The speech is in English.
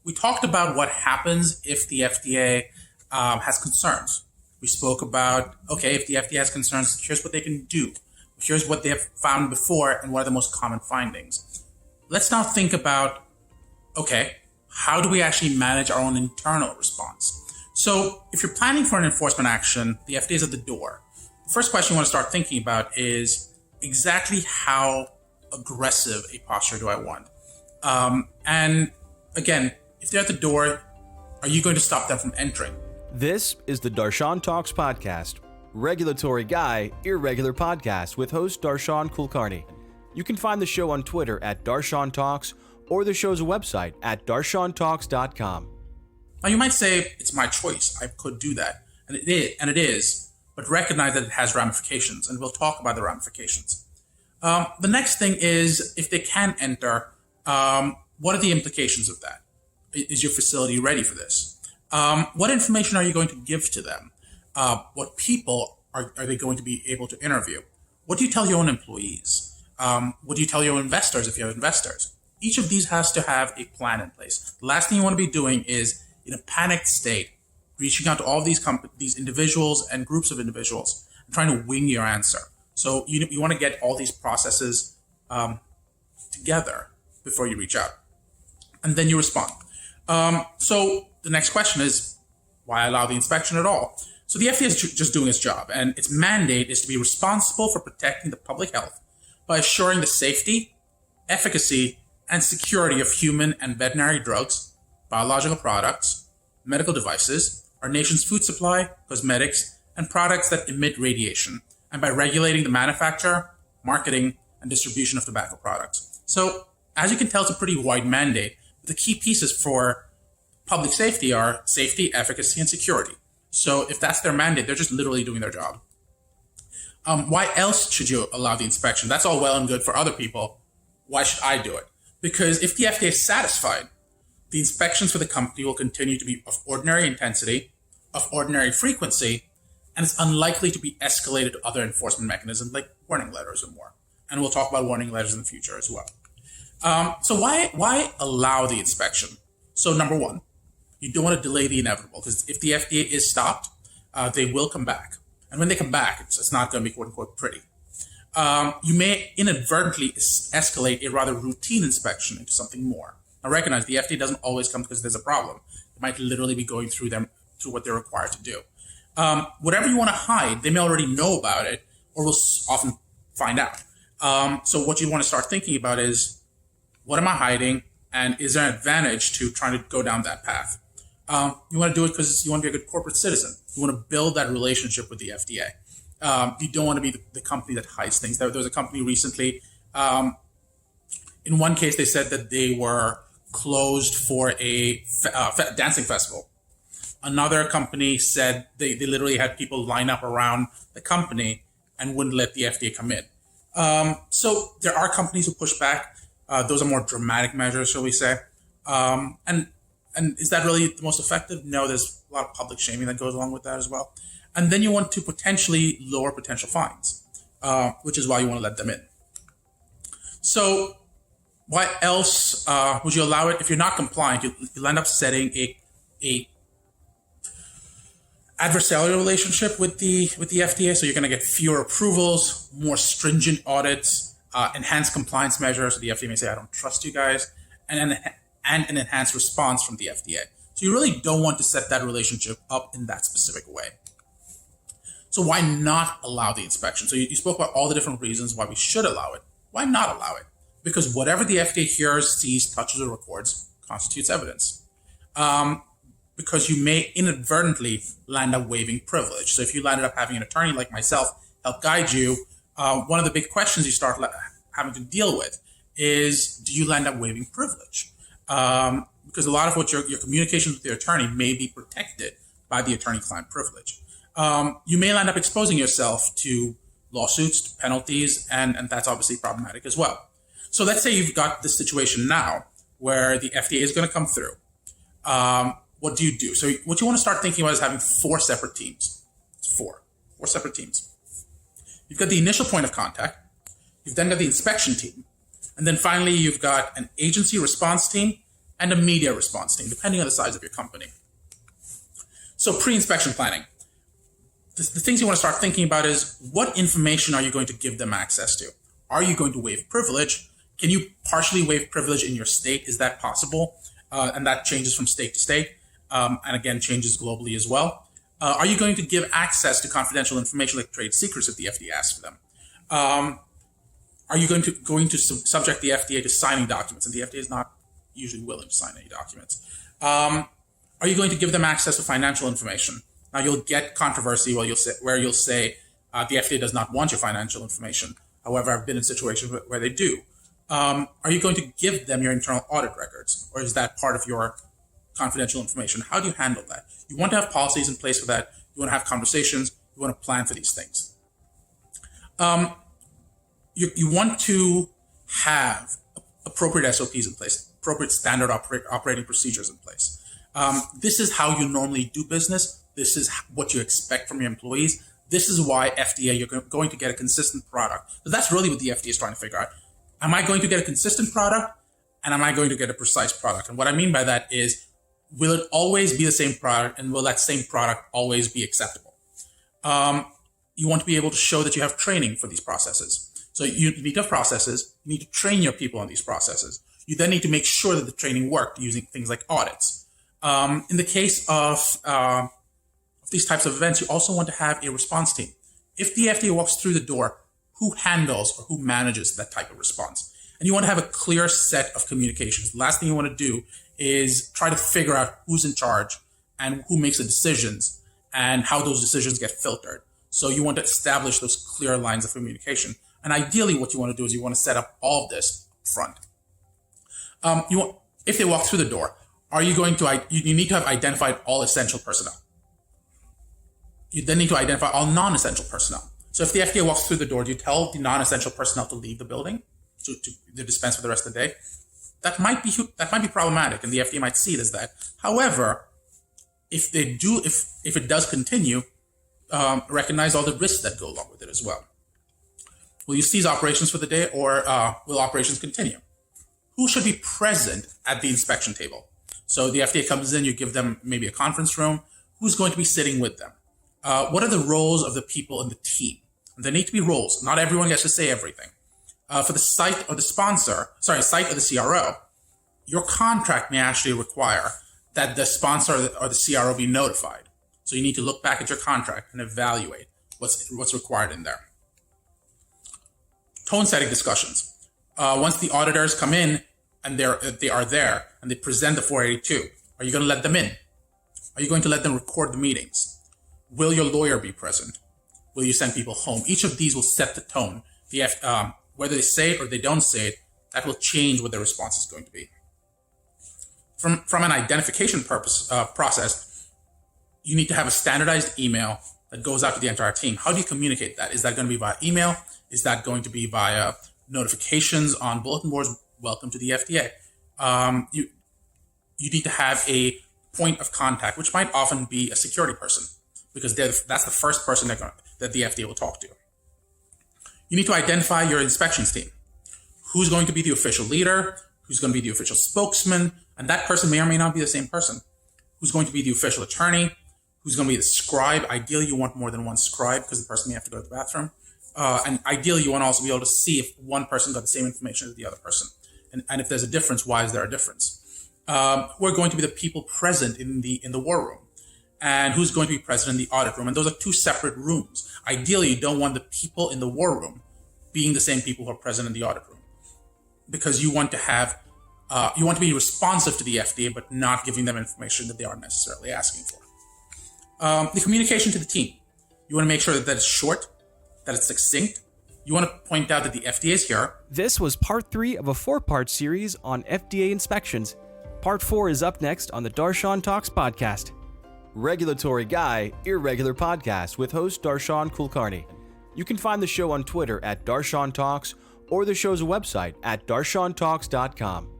we talked about what happens if the FDA has concerns. We spoke about, okay, if the FDA has concerns, here's what they can do. Here's what they have found before and what are the most common findings. Let's now think about, okay, how do we actually manage our own internal response? So if you're planning for an enforcement action, the FDA is at the door. The first question you want to start thinking about is exactly how aggressive a posture do I want? And again, if they're at the door, are you going to stop them from entering? This is the Darshan Talks podcast, regulatory guy, irregular podcast with host Darshan Kulkarni. You can find the show on Twitter at Darshan Talks or the show's website at darshantalks.com. Now you might say, it's my choice. I could do that. And it is, but recognize that it has ramifications, and we'll talk about the ramifications. The next thing is, if they can enter, what are the implications of that? Is your facility ready for this? What information are you going to give to them? What people are they going to be able to interview? What do you tell your own employees? What do you tell your investors if you have investors? Each of these has to have a plan in place. The last thing you want to be doing is, in a panicked state, reaching out to all these individuals and groups of individuals and trying to wing your answer. So you want to get all these processes together before you reach out. And then you respond. So the next question is, why allow the inspection at all? So the FDA is just doing its job, and its mandate is to be responsible for protecting the public health by assuring the safety, efficacy, and security of human and veterinary drugs, biological products, medical devices, our nation's food supply, cosmetics, and products that emit radiation, and by regulating the manufacture, marketing, and distribution of tobacco products. So, as you can tell, it's a pretty wide mandate. The key pieces for public safety are safety, efficacy, and security. So if that's their mandate, they're just literally doing their job. Why else should you allow the inspection? That's all well and good for other people. Why should I do it? Because if the FDA is satisfied, the inspections for the company will continue to be of ordinary intensity, of ordinary frequency, and it's unlikely to be escalated to other enforcement mechanisms like warning letters or more. And we'll talk about warning letters in the future as well. So why allow the inspection? So number one, you don't want to delay the inevitable, because if the FDA is stopped, they will come back. And when they come back, it's not going to be quote unquote pretty. You may inadvertently escalate a rather routine inspection into something more. Now recognize the FDA doesn't always come because there's a problem. It might literally be going through what they're required to do. Whatever you want to hide, they may already know about it or will often find out. So what you want to start thinking about is, what am I hiding? And is there an advantage to trying to go down that path? You want to do it because you want to be a good corporate citizen. You want to build that relationship with the FDA. You don't want to be the company that hides things. There was a company recently, in one case they said that they were closed for a dancing festival. Another company said they literally had people line up around the company and wouldn't let the FDA come in. So there are companies who push back. Those are more dramatic measures, shall we say. And is that really the most effective? No, there's a lot of public shaming that goes along with that as well. And then you want to potentially lower potential fines, which is why you want to let them in. So why else would you allow it? If you're not compliant, you'll end up setting a adversarial relationship with the FDA. So you're going to get fewer approvals, more stringent audits, enhanced compliance measures. So the FDA may say, I don't trust you guys, and an enhanced response from the FDA. So you really don't want to set that relationship up in that specific way. So why not allow the inspection? So you spoke about all the different reasons why we should allow it. Why not allow it? Because whatever the FDA hears, sees, touches, or records constitutes evidence. Because you may inadvertently land up waiving privilege. So if you landed up having an attorney like myself help guide you, one of the big questions you start having to deal with is, do you land up waiving privilege? Because a lot of what your communications with the attorney may be protected by the attorney-client privilege. You may end up exposing yourself to lawsuits, to penalties, and that's obviously problematic as well. So let's say you've got this situation now where the FDA is going to come through. What do you do? So what you want to start thinking about is having 4 separate teams. It's four separate teams. You've got the initial point of contact. You've then got the inspection team. And then finally, you've got an agency response team and a media response team, depending on the size of your company. So pre-inspection planning. The things you want to start thinking about is, what information are you going to give them access to? Are you going to waive privilege? Can you partially waive privilege in your state? Is that possible? And that changes from state to state, and again, changes globally as well. Are you going to give access to confidential information like trade secrets if the FDA asks for them? Are you going to subject the FDA to signing documents? And the FDA is not usually willing to sign any documents. Are you going to give them access to financial information? Now, you'll get controversy where you'll say the FDA does not want your financial information. However, I've been in situations where they do. Are you going to give them your internal audit records, or is that part of your confidential information? How do you handle that? You want to have policies in place for that. You want to have conversations. You want to plan for these things. You want to have appropriate SOPs in place, appropriate standard operating procedures in place. This is how you normally do business. This is what you expect from your employees. This is why FDA, you're going to get a consistent product. But that's really what the FDA is trying to figure out. Am I going to get a consistent product? And am I going to get a precise product? And what I mean by that is, will it always be the same product? And will that same product always be acceptable? You want to be able to show that you have training for these processes. So you need to have processes. You need to train your people on these processes. You then need to make sure that the training worked using things like audits. In the case of these types of events, you also want to have a response team. If the FDA walks through the door, who handles or who manages that type of response? And you want to have a clear set of communications. The last thing you want to do is try to figure out who's in charge and who makes the decisions and how those decisions get filtered. So you want to establish those clear lines of communication. And ideally, what you want to do is you want to set up all of this front. If they walk through the door, you need to have identified all essential personnel. You then need to identify all non-essential personnel. So if the FDA walks through the door, do you tell the non-essential personnel to leave the building, to dispense for the rest of the day? That might be problematic, and the FDA might see it as that. However, if it does continue, recognize all the risks that go along with it as well. Will you cease operations for the day, or will operations continue? Who should be present at the inspection table? So the FDA comes in, you give them maybe a conference room. Who's going to be sitting with them? What are the roles of the people in the team? There need to be roles. Not everyone gets to say everything. For the site of the site of the CRO, your contract may actually require that the sponsor or the CRO be notified. So you need to look back at your contract and evaluate what's required in there. Tone setting discussions. Once the auditors come in and they are there and they present the 482, are you going to let them in? Are you going to let them record the meetings? Will your lawyer be present? Will you send people home? Each of these will set the tone. Whether they say it or they don't say it, that will change what the response is going to be. From an identification process, you need to have a standardized email that goes out to the entire team. How do you communicate that? Is that going to be via email? Is that going to be via notifications on bulletin boards? Welcome to the FDA. You need to have a point of contact, which might often be a security person, because that's the first person that the FDA will talk to. You need to identify your inspections team. Who's going to be the official leader? Who's going to be the official spokesman? And that person may or may not be the same person. Who's going to be the official attorney? Who's going to be the scribe? Ideally, you want more than one scribe because the person may have to go to the bathroom. And ideally, you want to also be able to see if one person got the same information as the other person. And if there's a difference, why is there a difference? Who are going to be the people present in the war room? And who's going to be present in the audit room? And those are two separate rooms. Ideally, you don't want the people in the war room being the same people who are present in the audit room, because you want to be responsive to the FDA, but not giving them information that they aren't necessarily asking for. The communication to the team. You want to make sure that it's short, that it's succinct. You want to point out that the FDA is here. This was part 3 of a 4-part series on FDA inspections. Part 4 is up next on the Darshan Talks podcast. Regulatory Guy, Irregular Podcast with host Darshan Kulkarni. You can find the show on Twitter at Darshan Talks or the show's website at darshantalks.com.